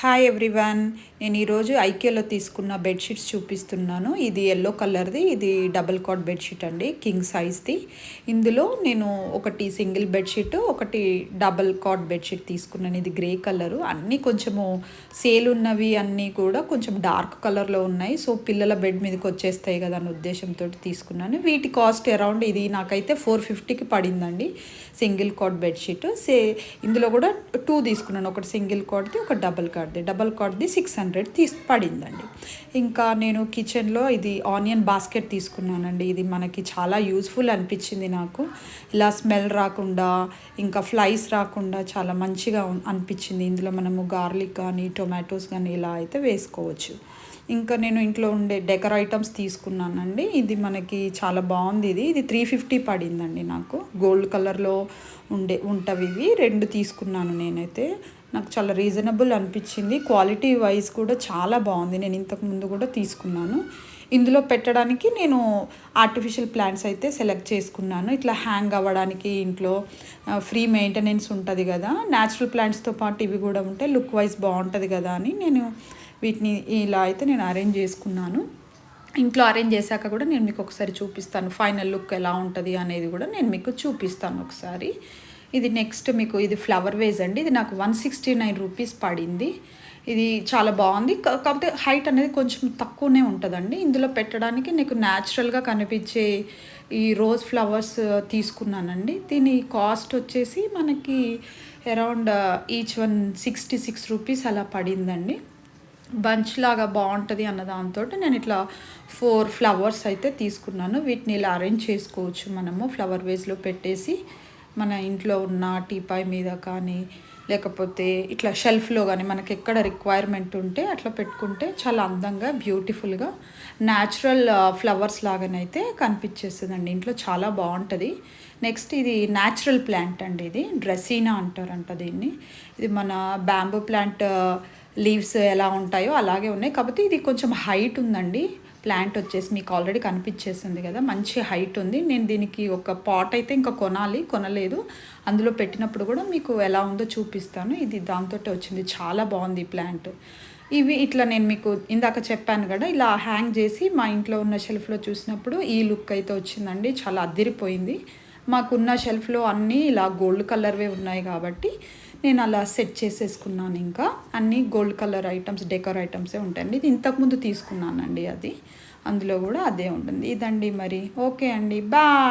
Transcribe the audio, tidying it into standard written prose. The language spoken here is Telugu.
Hi everyone. నేను ఈరోజు ఐకేలో తీసుకున్న బెడ్షీట్స్ చూపిస్తున్నాను. ఇది ఎల్లో కలర్ది, ఇది డబుల్ కాట్ బెడ్షీట్ అండి, కింగ్ సైజ్ది. ఇందులో నేను ఒకటి సింగిల్ బెడ్షీట్, ఒకటి డబుల్ కాట్ బెడ్షీట్ తీసుకున్నాను. ఇది గ్రే కలరు. అన్నీ కొంచెము సేల్ ఉన్నవి అన్నీ కూడా కొంచెం డార్క్ కలర్లో ఉన్నాయి. సో పిల్లల బెడ్ మీదకి వచ్చేస్తాయి కదా అనే ఉద్దేశంతో తీసుకున్నాను. వీటి కాస్ట్ అరౌండ్ ఇది నాకైతే 450కి పడిందండి సింగిల్ కాట్ బెడ్షీట్. ఇందులో కూడా 2 తీసుకున్నాను, ఒకటి సింగిల్ కాట్ది, ఒక డబల్ కాట్ది 600 పడిందండి. ఇంకా నేను కిచెన్లో ఇది ఆనియన్ బాస్కెట్ తీసుకున్నానండి. ఇది మనకి చాలా యూస్ఫుల్ అనిపించింది నాకు. ఇలా స్మెల్ రాకుండా, ఇంకా ఫ్లైస్ రాకుండా చాలా మంచిగా అనిపించింది. ఇందులో మనము గార్లిక్ కానీ టొమాటోస్ కానీ ఇలా అయితే వేసుకోవచ్చు. ఇంకా నేను ఇంట్లో ఉండే డెకర్ ఐటమ్స్ తీసుకున్నానండి. ఇది మనకి చాలా బాగుంది. ఇది 350 పడిందండి నాకు. గోల్డ్ కలర్లో ఉంటవి ఇవి 2 తీసుకున్నాను నేనైతే. నాకు చాలా రీజనబుల్ అనిపించింది. క్వాలిటీ వైజ్ కూడా చాలా బాగుంది. నేను ఇంతకుముందు కూడా తీసుకున్నాను. ఇందులో పెట్టడానికి నేను ఆర్టిఫిషియల్ ప్లాంట్స్ అయితే సెలెక్ట్ చేసుకున్నాను. ఇట్లా హ్యాంగ్ అవ్వడానికి ఇంట్లో ఫ్రీ మెయింటెనెన్స్ ఉంటుంది కదా, న్యాచురల్ ప్లాంట్స్తో పాటు ఇవి కూడా ఉంటే లుక్ వైజ్ బాగుంటుంది కదా అని నేను వీటిని ఇలా అయితే నేను అరేంజ్ చేసుకున్నాను. ఇంట్లో అరేంజ్ చేశాక కూడా నేను మీకు ఒకసారి చూపిస్తాను. ఫైనల్ లుక్ ఎలా ఉంటుంది అనేది కూడా నేను మీకు చూపిస్తాను ఒకసారి. ఇది నెక్స్ట్ మీకు ఇది ఫ్లవర్ వేజ్ అండి. ఇది నాకు 169 రూపీస్ పడింది. ఇది చాలా బాగుంది. కాకపోతే హైట్ అనేది కొంచెం తక్కువనే ఉంటుందండి. ఇందులో పెట్టడానికి నీకు న్యాచురల్గా కనిపించే ఈ రోజ్ ఫ్లవర్స్ తీసుకున్నానండి. దీని కాస్ట్ వచ్చేసి మనకి అరౌండ్ ఈచ్ 166 రూపీస్ అలా పడిందండి. బంచ్ లాగా బాగుంటుంది అన్న దాంతో నేను ఇట్లా 4 ఫ్లవర్స్ అయితే తీసుకున్నాను. వీటిని ఇలా అరేంజ్ చేసుకోవచ్చు మనము ఫ్లవర్ వేస్లో పెట్టేసి మన ఇంట్లో ఉన్న టీపాయ్ మీద కానీ, లేకపోతే ఇట్లా షెల్ఫ్లో కానీ మనకి ఎక్కడ రిక్వైర్మెంట్ ఉంటే అట్లా పెట్టుకుంటే చాలా అందంగా బ్యూటిఫుల్గా న్యాచురల్ ఫ్లవర్స్ లాగానైతే కనిపించేస్తుందండి. ఇంట్లో చాలా బాగుంటుంది. నెక్స్ట్ ఇది న్యాచురల్ ప్లాంట్ అండి. ఇది డ్రెస్సీనా అంటారంట దీన్ని. ఇది మన బ్యాంబూ ప్లాంట్ లీవ్స్ ఎలా ఉంటాయో అలాగే ఉన్నాయి. కాకపోతే ఇది కొంచెం హైట్ ఉందండి. ప్లాంట్ వచ్చేసి మీకు ఆల్రెడీ కనిపించేస్తుంది కదా, మంచి హైట్ ఉంది. నేను దీనికి ఒక పాట్ అయితే ఇంకా కొనలేదు. అందులో పెట్టినప్పుడు కూడా మీకు ఎలా ఉందో చూపిస్తాను. ఇది దాంతో వచ్చింది. చాలా బాగుంది ఈ ప్లాంట్. ఇవి ఇట్లా నేను మీకు ఇందాక చెప్పాను కదా, ఇలా హ్యాంగ్ చేసి మా ఇంట్లో ఉన్న షెల్ఫ్లో చూసినప్పుడు ఈ లుక్ అయితే వచ్చిందండి. చాలా అద్దిరిపోయింది. మాకున్న షెల్ఫ్లో అన్నీ ఇలా గోల్డ్ కలర్వే ఉన్నాయి కాబట్టి నేను అలా సెట్ చేసేసుకున్నాను. ఇంకా అన్నీ గోల్డ్ కలర్ ఐటమ్స్, డెకర్ ఐటమ్సే ఉంటాయండి. ఇది ఇంతకుముందు తీసుకున్నానండి. అందులో కూడా అదే ఉంటుంది. ఇదండి మరి. ఓకే అండి, బాయ్.